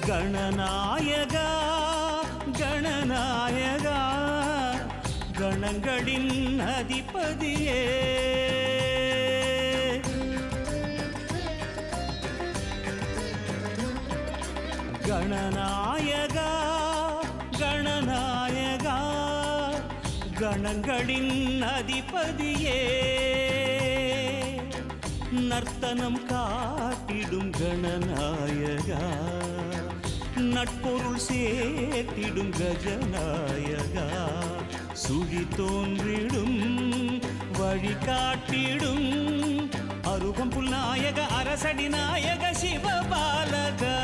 கணநாயகா கணநாயகா கணங்களின் அதிபதியே கணநாயகா கணநாயகா கணங்களின் அதிபதியே நர்த்தனம் காட்டிடும் கணநாயகா நட்பொருள் சேர்த்திடும் கஜநாயகா சுழி தோன்றிடும் வழி காட்டிடும் அருகம்புல் நாயக அரசடி நாயக சிவபாலகா